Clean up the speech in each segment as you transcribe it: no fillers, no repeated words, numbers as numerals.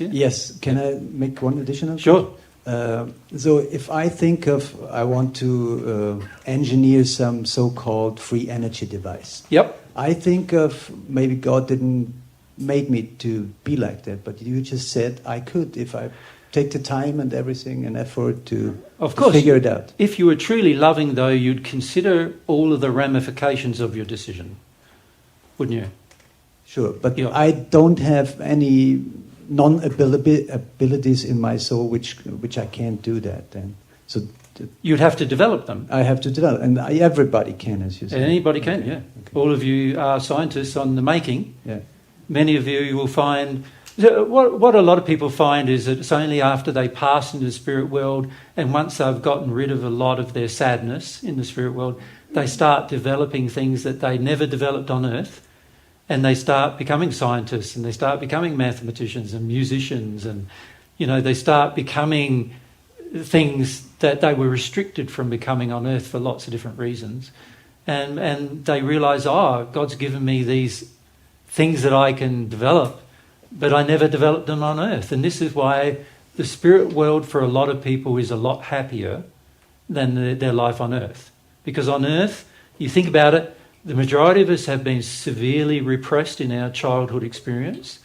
you? Yes. Can I make one additional? Sure. So if I think of, I want to engineer some so-called free energy device. Yep. I think of, maybe God didn't make me to be like that, but you just said I could if I take the time and everything and effort to figure it out. If you were truly loving, though, you'd consider all of the ramifications of your decision, wouldn't you? Sure, but I don't have any non-abilities in my soul which I can't do that then. So you'd have to develop them. I have to develop, and everybody can, as you say. Anybody can, yeah. Okay. All of you are scientists on the making. Yeah. Many of you will find... What a lot of people find is that it's only after they pass into the spirit world, and once they've gotten rid of a lot of their sadness in the spirit world, they start developing things that they never developed on earth, and they start becoming scientists, and they start becoming mathematicians and musicians, and they start becoming things that they were restricted from becoming on earth for lots of different reasons, and they realise, God's given me these things that I can develop, but I never developed them on earth. And this is why the spirit world for a lot of people is a lot happier than their life on earth. Because on earth, you think about it, the majority of us have been severely repressed in our childhood experience.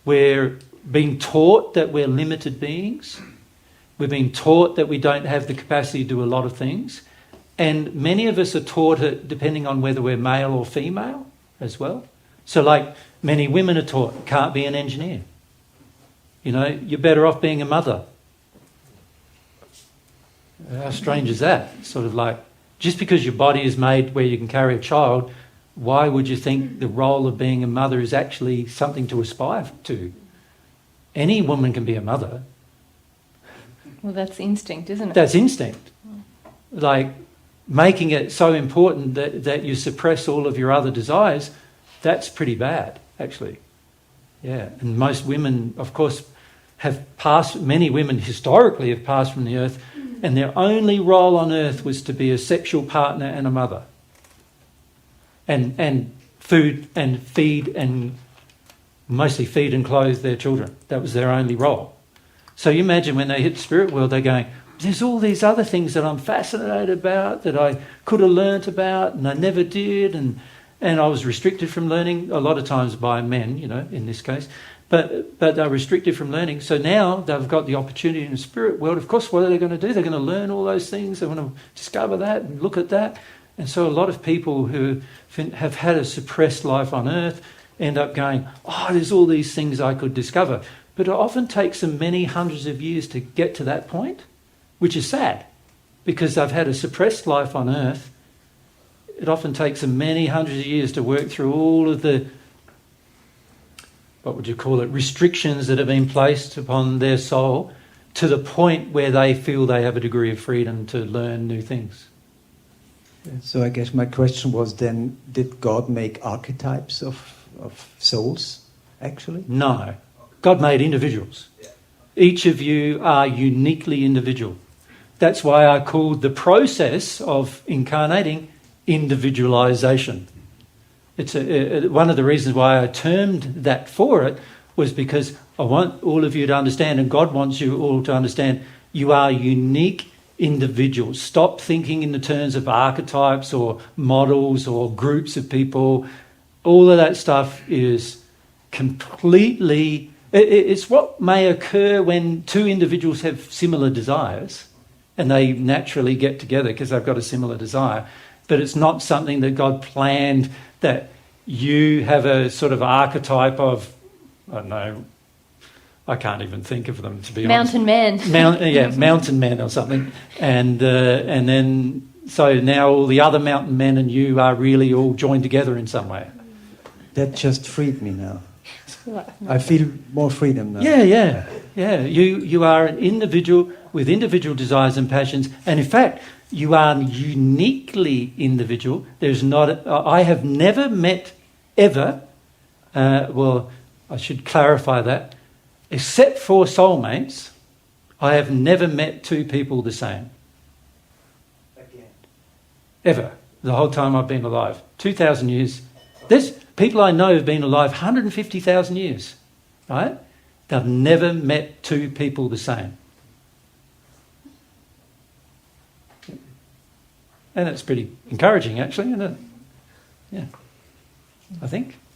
We're being taught that we're limited beings. We're being taught that we don't have the capacity to do a lot of things. And many of us are taught it depending on whether we're male or female as well. So like many women are taught, can't be an engineer. You're better off being a mother. How strange is that? Sort of like, just because your body is made where you can carry a child, why would you think the role of being a mother is actually something to aspire to? Any woman can be a mother. Well, that's instinct, isn't it? That's instinct. Like, making it so important that you suppress all of your other desires, that's pretty bad, actually. Yeah, and most women, of course, many women historically have passed from the earth, and their only role on earth was to be a sexual partner and a mother. And food and feed and mostly feed and clothe their children. That was their only role. So you imagine when they hit the spirit world, they're going, there's all these other things that I'm fascinated about, that I could have learnt about, and I never did, and I was restricted from learning, a lot of times by men, in this case. But they're restricted from learning. So now they've got the opportunity in the spirit world. Of course, what are they going to do? They're going to learn all those things. They want to discover that and look at that. And so a lot of people who have had a suppressed life on earth end up going, there's all these things I could discover. But it often takes them many hundreds of years to get to that point, which is sad, because they've had a suppressed life on earth. It often takes them many hundreds of years to work through all of the, restrictions that have been placed upon their soul, to the point where they feel they have a degree of freedom to learn new things. So I guess my question was then, did God make archetypes of souls, actually? No. God made individuals. Each of you are uniquely individual. That's why I called the process of incarnating individualization. It's one of the reasons why I termed that for it was because I want all of you to understand, and God wants you all to understand, you are unique individuals. Stop thinking in the terms of archetypes or models or groups of people. All of that stuff is completely... It's what may occur when two individuals have similar desires and they naturally get together because they've got a similar desire. But it's not something that God planned, that you have a sort of archetype of, I don't know, I can't even think of them, to be honest. Mountain man. Mountain man or something. And then, so now all the other mountain men and you are really all joined together in some way. That just freed me now. I feel more freedom now. Yeah. You are an individual with individual desires and passions, and in fact, you are uniquely individual. I have never met ever. I should clarify that. Except for soulmates, I have never met two people the same. Again. Ever. The whole time I've been alive. 2,000 years. There's people I know have been alive 150,000 years, right? They've never met two people the same. And it's pretty encouraging, actually, isn't it? Yeah, I think.